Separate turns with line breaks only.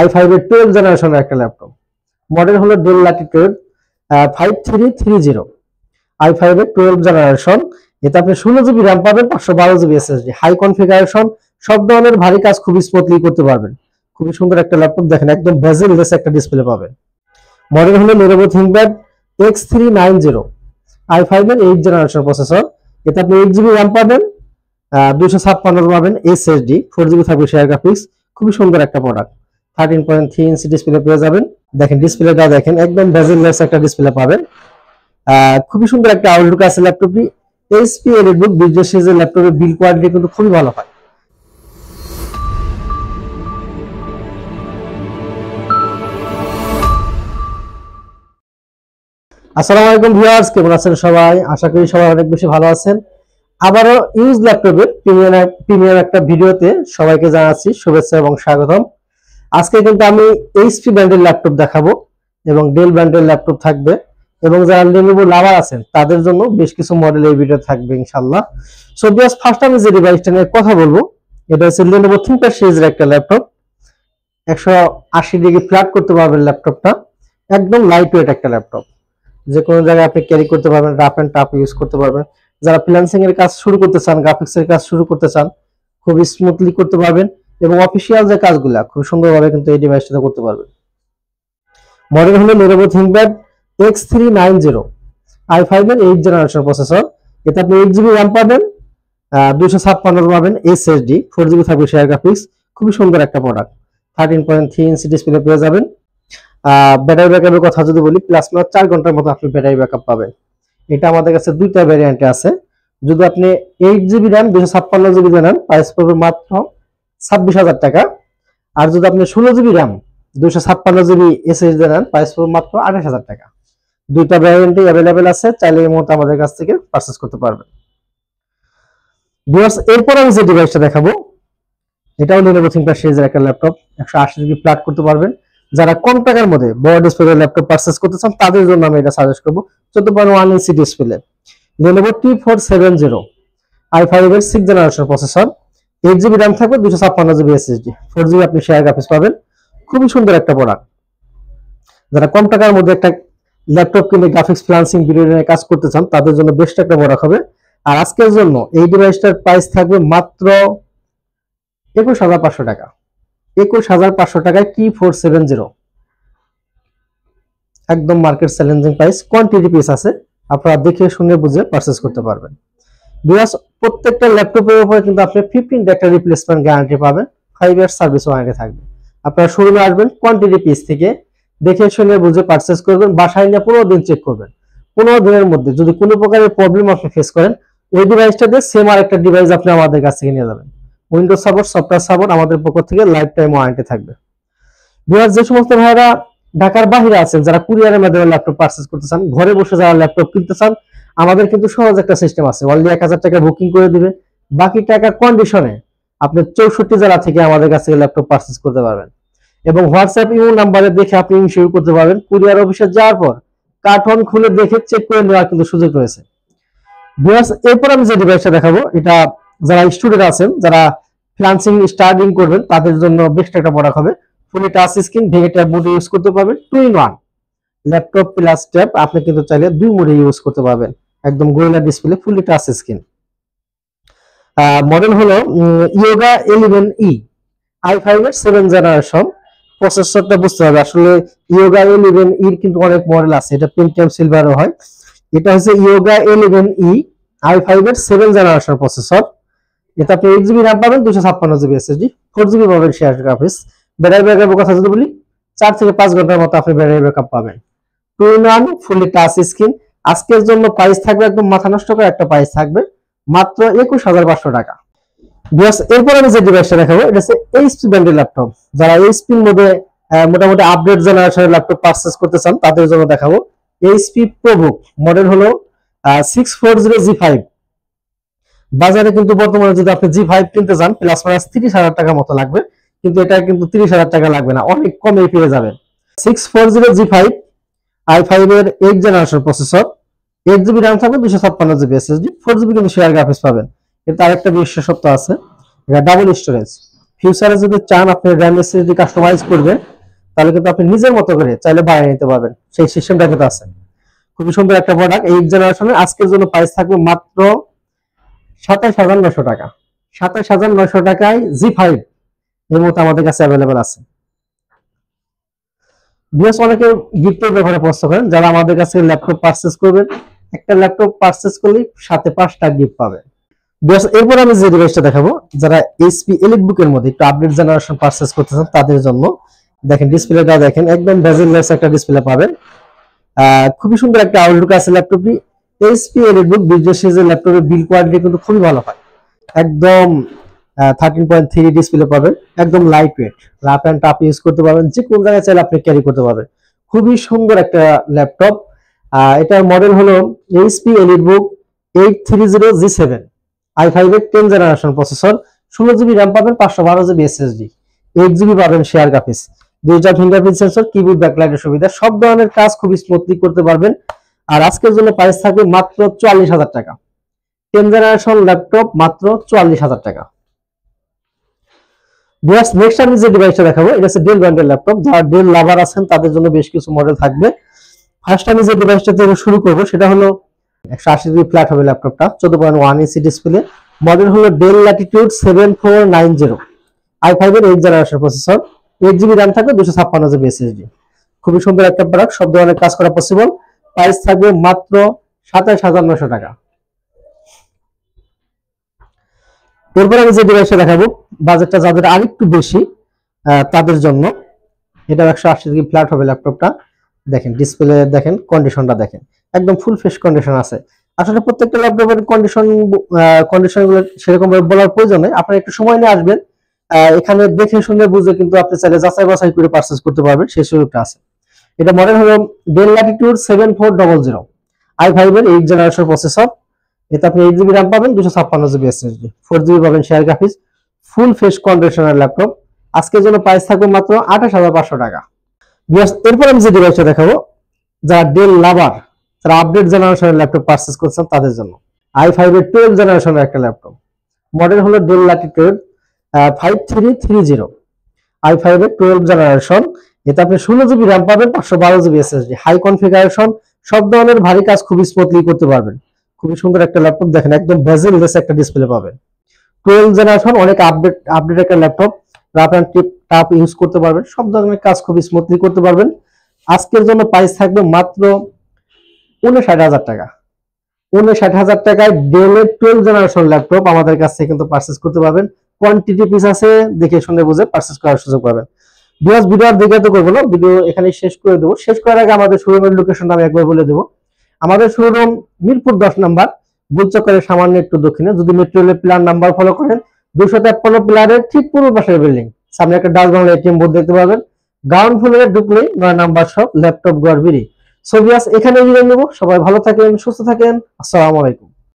i5 এর 12 জেনারেশনের একটা ল্যাপটপ। মডেল হলো ডেল ল্যাটিটিউড 5330। i5 এর 12 জেনারেশন। এতে আপনি 16GB RAM পাবেন, 512GB SSD, হাই কনফিগারেশন, সব ধরনের ভারী কাজ খুব স্মুথলি করতে পারবেন। খুবই সুন্দর একটা ল্যাপটপ, দেখেন একদম বেজেললেস একটা ডিসপ্লে পাবেন। মডেল হলো Lenovo ThinkPad X390, i5 এর 8 জেনারেশন প্রসেসর। এতে আপনি 8GB RAM পাবেন, 256 পাবেন SSD, 4GB থাকবে শেয়ার গ্রাফিক্স। খুবই সুন্দর একটা প্রোডাক্ট। 13.3 ইঞ্চি ডিসপ্লে পেয়ে যাবেন। দেখেন ডিসপ্লেটা দেখেন একদম বেজেললেস একটা ডিসপ্লে পাবেন। খুবই সুন্দর একটা আউটলুক আছে ল্যাপটপটি। HP EliteBook 20 সিরিজের ল্যাপটপের বিল্ড কোয়ালিটি কিন্তু খুবই ভালো হয়। আসসালামু আলাইকুম ভিউয়ার্স, কেমন আছেন সবাই? আশা করি সবাই অনেক বেশি ভালো আছেন। আবারও ইউজ ল্যাপটপের প্রিমিয়াম একটা ভিডিওতে সবাইকে জানাচ্ছি শুভেচ্ছা এবং স্বাগতম। আজকে কিন্তু আমি HP ব্র্যান্ডের ল্যাপটপ দেখাবো এবং ডেল ব্র্যান্ডের ল্যাপটপ থাকবে, এবং যারা Lenovo লাভার আছেন তাদের জন্য বেশ কিছু মডেল এই ভিডিও থাকবে ইনশাআল্লাহ। সো ভিউয়ার্স, ফার্স্ট আমি যে ডিভাইসটা নিয়ে কথা বলবো এটা হচ্ছে Lenovo ThinkPad সিরিজের একটা ল্যাপটপ। 180 ডিগ্রি ফ্ল্যাট করতে পারবেন ল্যাপটপটা। একদম লাইট ওয়েট একটা ল্যাপটপ, যে কোনো জায়গায় আপনি ক্যারি করতে পারবেন, রাফ এন্ড টাফ ইউজ করতে পারবেন। যারা ফ্রিল্যান্সিং এর কাজ শুরু করতে চান, গ্রাফিক্স এর কাজ শুরু করতে চান, খুব স্মুথলি করতে পারবেন এবং অফিসিয়াল যে কাজগুলো খুব সুন্দরভাবে কিন্তু এই ডিভাইসটাতে করতে পারবেন। মডেল হলো Lenovo ThinkPad X390, i5 এর 8 জেনারেশন প্রসেসর। এতে আপনি 8GB RAM পাবেন, 256 পাবেন SSD, 4GB থাকবে শেয়ার গ্রাফিক্স। খুবই সুন্দর একটা প্রোডাক্ট। 13.3 ইঞ্চি ডিসপ্লে পেয়ে যাবেন। ব্যাটারি ব্যাকআপের কথা যদি বলি, প্লাস মাইনাস 4 ঘন্টার মতো আপনি ব্যাটারি ব্যাকআপ পাবেন। এটা আমাদের কাছে দুইটা ভ্যারিয়েন্টে আছে। যদি আপনি 8GB RAM 256GB নেন, প্রাইস পড়বে মাত্র 26,000 টাকা। আর যদি আপনি 16GB RAM 256GB SSD নেন, প্রাইস পড়বে মাত্র 28,000 টাকা। দুইটা ভ্যারিয়েন্টে अवेलेबल আছে, চাইলে এই মুহূর্তে আমাদের কাছ থেকে পারচেজ করতে পারবেন। ভিউয়ার্স, এরপর আমি যে ডিভাইসটা দেখাবো এটাও Lenovo ThinkPad সিরিজের একটা ল্যাপটপ। 180 ডিগ্রি ফ্ল্যাট করতে পারবেন। যারা কম টাকার মধ্যে বড় ডিসপ্লের ল্যাপটপ পারচেজ করতে চান তাদের জন্য আমি এটা সাজেস্ট করব। 14.1 inch display, Lenovo T470, i5 এর 6 জেনারেশন প্রসেসর। 8GB RAM থাকবে, 256GB SSD, 4GB আপনি শেয়ার গ্রাফিক্স পাবেন। খুবই সুন্দর একটা প্রোডাক্ট। যারা কম টাকার মধ্যে একটা ল্যাপটপ কিনে গ্রাফিক্স ফ্রিল্যান্সিং ভিডিও নিয়ে কাজ করতে চান তাদের জন্য বেস্ট একটা প্রোডাক্ট হবে। আর আজকের জন্য এই ডিভাইসটার প্রাইস থাকবে মাত্র 21,500 টাকা। 21,500 টাকায় T470, একদম market challenging price. Quantity piece আছে, আপনারা দেখে শুনে বুঝে পারচেজ করতে পারবেন। ভিউয়ার্স, প্রত্যেকটা ল্যাপটপের উপরে কিন্তু আপনি 15 ডে একটা রিপ্লেসমেন্ট গ্যারান্টি পাবেন, 5 ইয়ার সার্ভিস ওয়ারেন্টি থাকবে। আপনারা শোরুমে আসবেন, কোয়ান্টিটি পিস থেকে দেখে শুনে বুঝে পারচেজ করবেন। বাসায় নিয়ে 15 দিন চেক করবেন। 15 দিনের মধ্যে যদি কোনো প্রকারের প্রবলেম আপনি ফেস করেন, ওই ডিভাইসটা দিয়ে সেম আরেকটা ডিভাইস আপনি আমাদের কাছ থেকে নিয়ে যাবেন। উইন্ডোজ সাপোর্ট, সফটওয়্যার সাপোর্ট আমাদের পক্ষ থেকে লাইফ টাইম ওয়ারেন্টি থাকবে। ভিউয়ার্স, যে সমস্ত ভাইরা ঢাকার বাইরে আছেন, যারা কুরিয়ারের মাধ্যমে ল্যাপটপ পারচেজ করতে চান, ঘরে বসে যারা ল্যাপটপ কিনতে চান, আমাদের কিন্তু সহজ একটা সিস্টেম আছে। অনলি 1000 টাকা বুকিং করে দিবে, বাকি টাকা কন্ডিশনে আপনি 64 জেলা থেকে আমাদের কাছ থেকে ল্যাপটপ পারচেজ করতে পারবেন। এবং হোয়াটসঅ্যাপ ইমো নাম্বারে দেখে আপনি ইনশিওর করতে পারবেন। কুরিয়ার অফিসে যাওয়ার পর কার্টন খুলে দেখে চেক করে নেওয়ার কিন্তু সুযোগ রয়েছে। ভিউয়ার্স, এরপর আমি যে ডিভাইসটা দেখাবো এটা যারা স্টুডেন্ট আছেন, যারা ফ্রিল্যান্সিং স্টার্টিং করবেন তাদের জন্য বেস্ট একটা প্রোডাক্ট হবে। ফুলি টাচ স্ক্রিন, ভেঙে ট্যাব মোডে ইউজ করতে পারবেন। 2-in-1 ল্যাপটপ প্লাস ট্যাব, আপনি কিন্তু চাইলে 2 মোডে ইউজ করতে পারবেন। একদম Gorilla display, fully touch screen. Model হলো Yoga 11E, i5 এর 7 জেনারেশন প্রসেসরটা বুঝতে হবে। আসলে Yoga 11E এর কিন্তু অনেক মডেল আছে, এটা পেন্টিয়াম সিলভারও হয়। এটা হচ্ছে Yoga 11E, i5 এর 7 জেনারেশন প্রসেসর। এটা আপনি 8GB RAM পাবেন, 256GB SSD, 4GB পাবেন শেয়ার গ্রাফিক্স। ব্যাটারি ব্যাকআপের কথা যদি বলি, 4 থেকে 5 ঘন্টার মতো আপনি ব্যাটারি ব্যাকআপ পাবেন। 2-in-1 ফুলি টাচ স্ক্রিন। আজকের জন্য প্রাইস থাকবে একদম মাথা নষ্ট করে একটা প্রাইস থাকবে, মাত্র 21,500 টাকা। ভিউয়ার্স, এরপর আমি যে ডিভাইসটা দেখাবো এটা হচ্ছে HP ব্র্যান্ডের ল্যাপটপ। যারা HP এর মধ্যে মোটামুটি আপডেট জেনারেশনের ল্যাপটপ পারচেজ করতে চান তাদের জন্য দেখাবো HP ProBook। মডেল হলো 640G5। বাজারে কিন্তু বর্তমানে যদি আপনি G5 কিনতে চান প্লাস মাইনাস 30,000 টাকা মতো লাগবে, কিন্তু এটা কিন্তু 30,000 টাকা লাগবে না, অনেক কমে পেয়ে যাবেন। 640G5, i5 এর 8 জেনারেশন প্রসেসর। 8GB RAM থাকবে, 256GB SSD, 4GB কিন্তু শেয়ার গ্রাফিক্স পাবেন। কিন্তু আরেকটা বিশেষত্ব আছে, এটা ডাবল স্টোরেজ, ফিউচারে যদি চান আপনি র্যাম এসএসডি কাস্টমাইজ করবেন, তাহলে কিন্তু আপনি নিজের মতো করে চাইলে বানিয়ে নিতে পারবেন, সেই সিস্টেমটা কিন্তু আছে। খুবই সুন্দর একটা প্রোডাক্ট। 8 জেনারেশনের আজকের জন্য প্রাইস থাকবে মাত্র 27,900 টাকা। 27,900 টাকায় G5 এর মতো আমাদের কাছে অ্যাভেলেবেল আছে। বিএস অনেকে গিফটের ব্যাপারে প্রশ্ন করেন, যারা আমাদের কাছে ল্যাপটপ পারচেজ করবেন, একটা ল্যাপটপ পারচেজ করলে সাথে 5টা গিফট পাবেন। বিএস এরপর আমি যে ডিভাইসটা দেখাবো, যারা এইচপি এলিট বুকের মধ্যে একটু আপডেট জেনারেশন পারচেজ করতেছেন তাদের জন্য, দেখেন ডিসপ্লেটা দেখেন, একদম বেজেললেস একটা ডিসপ্লে পাবেন। খুবই সুন্দর একটা আউটলুক আছে ল্যাপটপটি। এইচপি এলিট বুক বিজনেস সিরিজের ল্যাপটপের বিল কোয়ালিটি কিন্তু খুবই ভালো হয়। একদম 13.3 ডিসপ্লে পাবেন, একদম light weight, rough and tough use করতে পারবেন, যে কোন জায়গায় চাইলে আপনি ক্যারি করতে পারবেন। খুবই সুন্দর একটা ল্যাপটপ। এটার মডেল হলো এইচপি এলিটবুক 830G7, i5 এর 10 জেনারেশন প্রসেসর, 16GB র্যাম পাবেন, 512GB এসএসডি, 8GB পাবেন share graphics, digital fingerprint sensor, keyboard ব্যাকলাইটের সুবিধা, সব ধরনের কাজ খুব স্মুথলি করতে পারবেন। আর আজকের জন্য প্রাইস থাকবে মাত্র 44,000 টাকা। 10 জেনারেশন ল্যাপটপ মাত্র 44,000 টাকা। নেক্সট আমি যে ডিভাইসটা দেখাবো, এটা হচ্ছে ডেল ব্র্যান্ডের ল্যাপটপ। যারা ডেল লাভার আছেন তাদের জন্য বেশ কিছু মডেল থাকবে। ফার্স্ট আমি যে ডিভাইসটা থেকে শুরু করব সেটা হলো 180 ফ্ল্যাট হবে ল্যাপটপটা, 14.1 ইঞ্চি ডিসপ্লে, মডেল হলো ডেল ল্যাটিটিউড 7490, i5 এর 8 জেনারেশন প্রসেসর, 8GB র্যাম থাকবে, 256GB এসএসডি। খুবই সুন্দর একটা প্রোডাক্ট, সব ধরনের কাজ করা পসিবল। প্রাইস থাকবে মাত্র 27,900 টাকা। এরপর আমি যে ডিভাইসটা দেখাবো, বাজেটটা যাদের আরেকটু বেশি তাদের জন্য, এটা 180 ফ্ল্যাট হবে ল্যাপটপটা। দেখেন ডিসপ্লে দেখেন, কন্ডিশনটা দেখেন, একদম ফুল ফ্রেশ কন্ডিশন আছে। আসলে প্রত্যেকটা ল্যাপটপের কন্ডিশনগুলো সেরকম ভাবে বলার প্রয়োজন নেই, আপনারা একটু সময় নিয়ে আসবেন, এখানে দেখে শুনে বুঝে কিন্তু আপনি চাইলে যাচাই বাছাই করে পারচেজ করতে পারবেন, সেই সুযোগটা আছে। এটা মডেল হলো ডেল ল্যাটিটিউড 7400, i5 এর 8 জেনারেশন প্রসেসর, এতে আপনি 8GB র্যাম পাবেন, 256GB এসএসডি, 4GB পাবেন শেয়ার গ্রাফিক্স, ফুল ফ্রেশ কন্ডিশনের ল্যাপটপ। আজকের জন্য প্রাইস থাকবে মাত্র 28,500 টাকা। এরপর আমি যে ডিভাইসটা দেখাবো, যারা ডেল লাভার, যারা আপডেট জেনারেশনের ল্যাপটপ পারচেজ করছেন তাদের জন্য, i5 এর 12 জেনারেশনের একটা ল্যাপটপ, মডেল হলো ডেল ল্যাটিটিউড 5330, i5 এর 12 জেনারেশন, এতে আপনি 16GB র্যাম পাবেন, 512GB এসএসডি, হাই কনফিগারেশন, সব ধরনের ভারী কাজ খুব স্মুথলি করতে পারবেন। খুবই সুন্দর একটা ল্যাপটপ, দেখেন একদম বেজেললেস একটা ডিসপ্লে পাবেন। 12 জেনারেশন, অনেক আপডেট একটা laptop, rough and tough use করতে পারবেন, সব ধরনের কাজ খুব স্মুথলি করতে পারবেন। আজকের জন্য প্রাইস থাকবে মাত্র 59,000 টাকা। 59,000 টাকায় ডেলের 12 জেনারেশন ল্যাপটপ আমাদের কাছ থেকে কিন্তু পারচেজ করতে পারবেন। কোয়ান্টিটি পিস আছে, দেখে শুনে বুঝে পারচেজ করার সুযোগ পাবেন। ভিডিও আর দেখাতে করবো না, ভিডিও এখানে শেষ করে দেবো। শেষ করার আগে আমাদের শোরুমের লোকেশনটা আমি একবার বলে দেবো। আমাদের শোরুম মিরপুর 10 নাম্বার, গোলচক্করের সামান্য একটু দক্ষিণে। যদি মেট্রো রেলের প্ল্যান নাম্বার ফলো করেন, 253 প্লারের ঠিক পূর্ব পাশের বিল্ডিং, সামনে একটা ডাচ বাংলা এটিএম বোর্ড দেখতে পাবেন। গ্রাউন্ড ফ্লোরে ঢুকলেই 9 নাম্বার শপ ল্যাপটপ গড়বিড়ি। সো ভিউয়ার্স, এখানে বিদায় নেব। সবাই ভালো থাকেন, সুস্থ থাকেন। আসসালামু আলাইকুম।